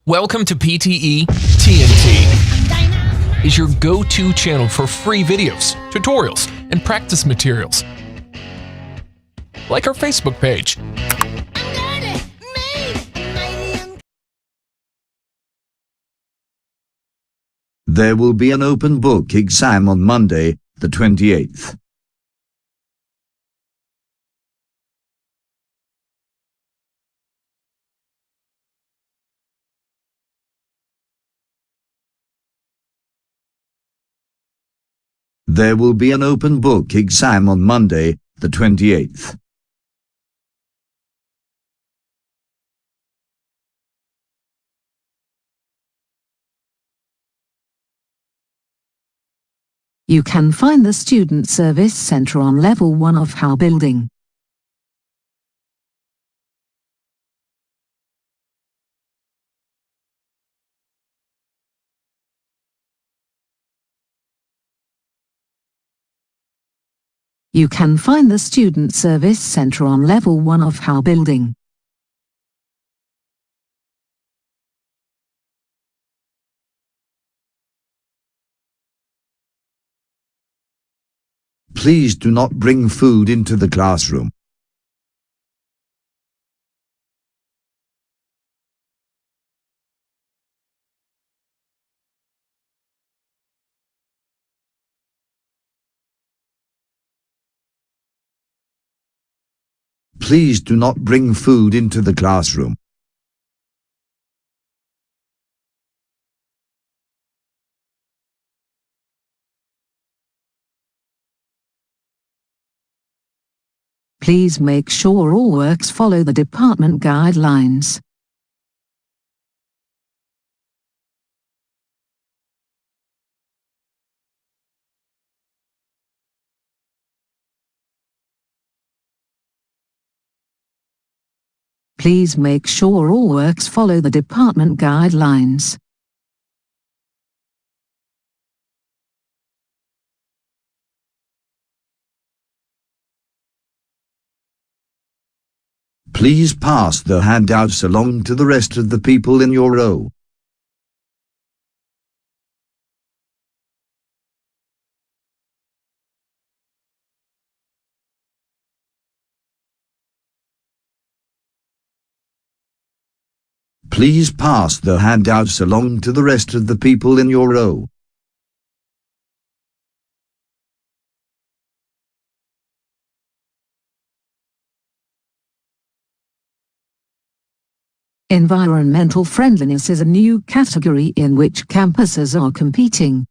Welcome to PTE TnT. Is your go-to channel for free videos, tutorials, and practice materials. Like our Facebook page. There will be an open book exam on Monday, the 28th. There will be an open book exam on Monday, the 28th. You can find the Student Service Centre on Level 1 of How Building. You can find the Student Service Centre on Level 1 of How Building. Please do not bring food into the classroom. Please do not bring food into the classroom. Please make sure all works follow the department guidelines. Please make sure all works follow the department guidelines. Please pass the handouts along to the rest of the people in your row. Please pass the handouts along to the rest of the people in your row. Environmental friendliness is a new category in which campuses are competing.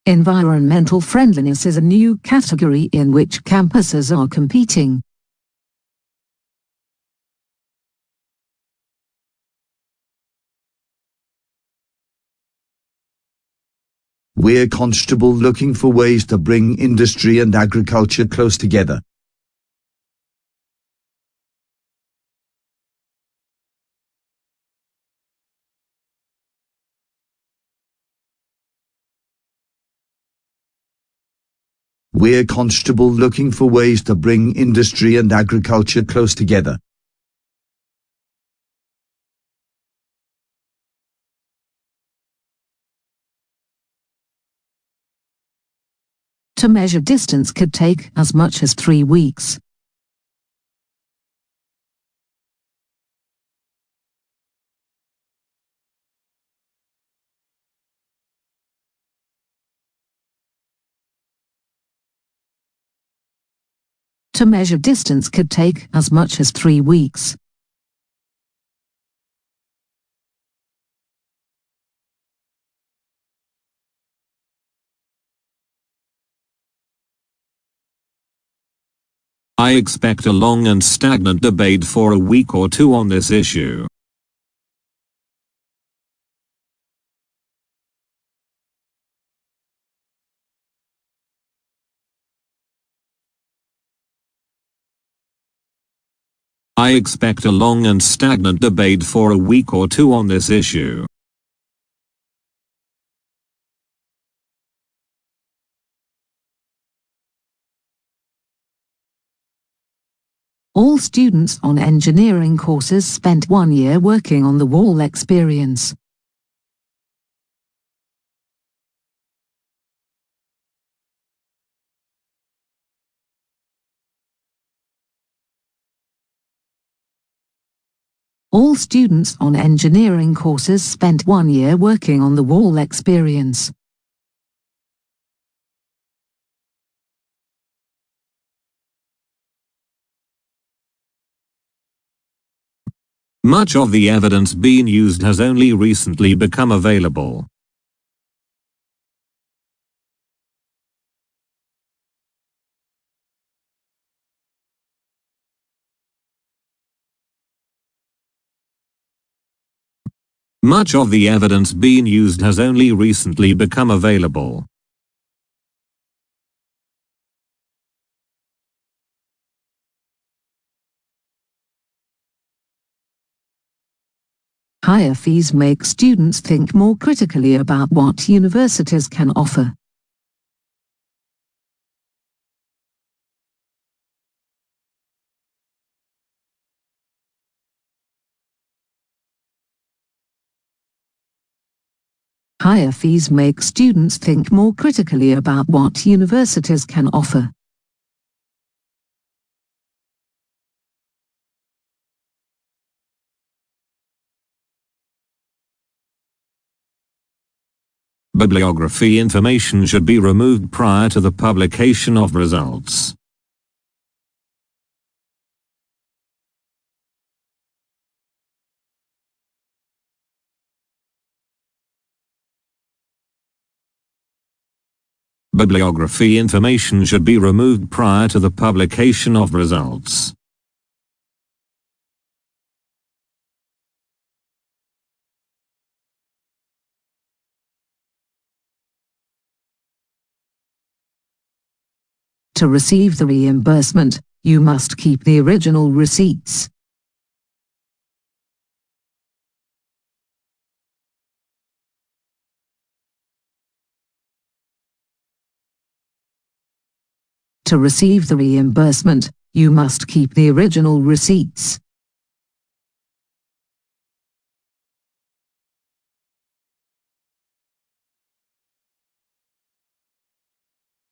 Environmental friendliness is a new category in which campuses are competing. We're constable looking for ways to bring industry and agriculture close together. We're constable looking for ways to bring industry and agriculture close together. To measure distance could take as much as 3 weeks. To measure distance could take as much as 3 weeks. I expect a long and stagnant debate for a week or two on this issue. I expect a long and stagnant debate for a week or two on this issue. All students on engineering courses spent 1 year working on the wall experience. All students on engineering courses spent 1 year working on the wall experience. Much of the evidence being used has only recently become available. Much of the evidence being used has only recently become available. Higher fees make students think more critically about what universities can offer. Higher fees make students think more critically about what universities can offer. Bibliography information should be removed prior to the publication of results. Bibliography information should be removed prior to the publication of results. To receive the reimbursement, you must keep the original receipts. To receive the reimbursement, you must keep the original receipts.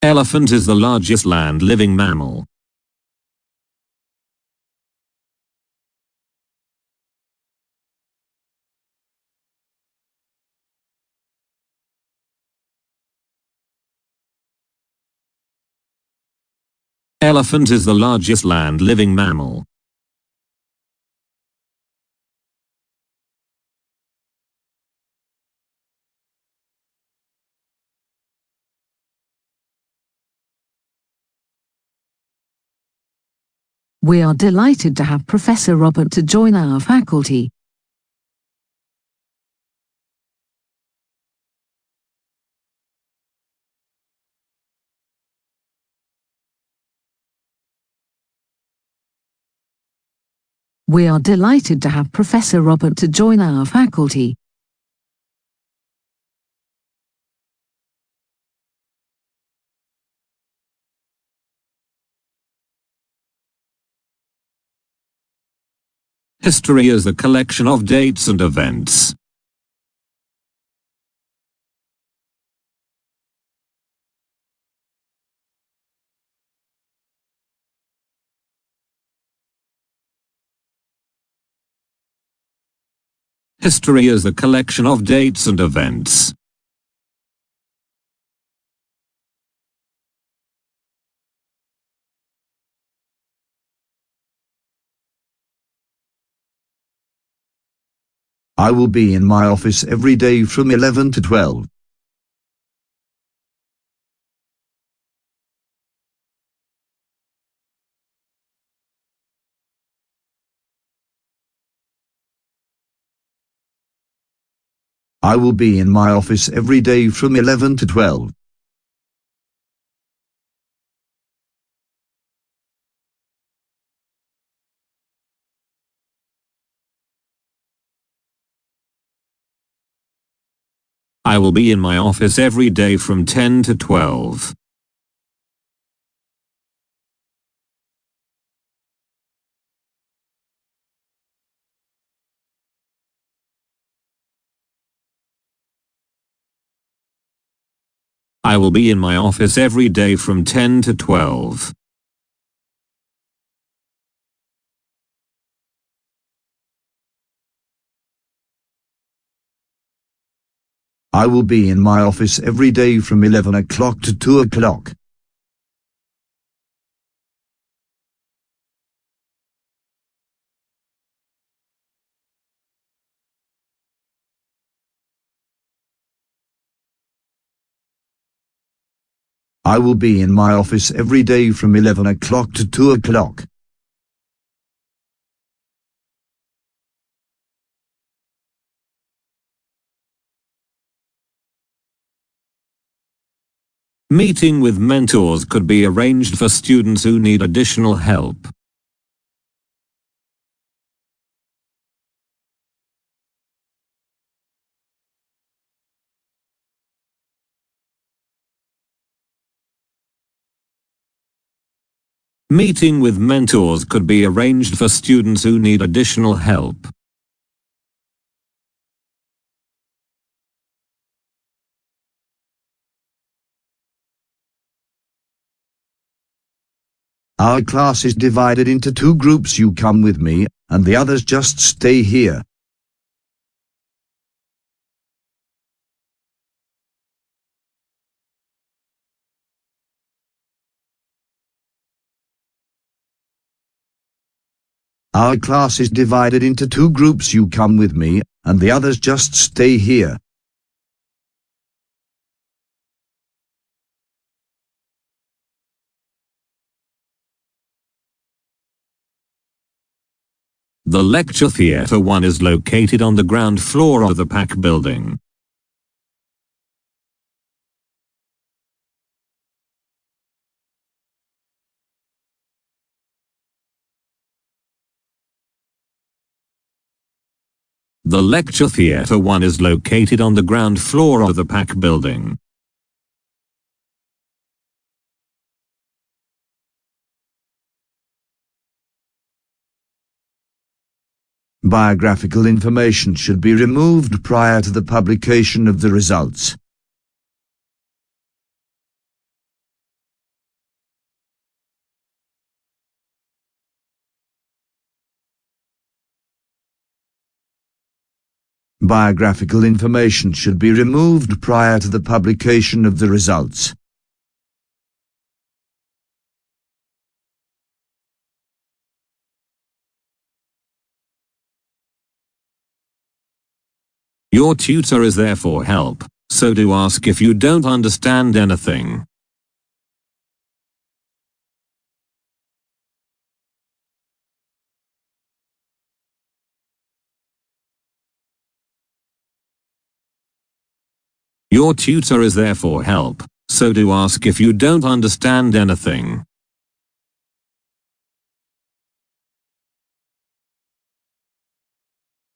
Elephant is the largest land-living mammal. Elephant is the largest land-living mammal. We are delighted to have Professor Robert to join our faculty. We are delighted to have Professor Robert to join our faculty. History is a collection of dates and events. History is a collection of dates and events. I will be in my office every day from 11 to 12. I will be in my office every day from 11 to 12. I will be in my office every day from 10 to 12. I will be in my office every day from 10 to 12. I will be in my office every day from 11 o'clock to 2 o'clock. I will be in my office every day from 11 o'clock to 2 o'clock. Meeting with mentors could be arranged for students who need additional help. Meeting with mentors could be arranged for students who need additional help. Our class is divided into 2 groups. You come with me, and the others just stay here. Our class is divided into 2 groups. You come with me, and the others just stay here. The lecture theatre 1 is located on the ground floor of the PAC building. The lecture theatre 1 is located on the ground floor of the PAC building. Biographical information should be removed prior to the publication of the results. Biographical information should be removed prior to the publication of the results. Your tutor is there for help, so do ask if you don't understand anything. Your tutor is there for help, so do ask if you don't understand anything.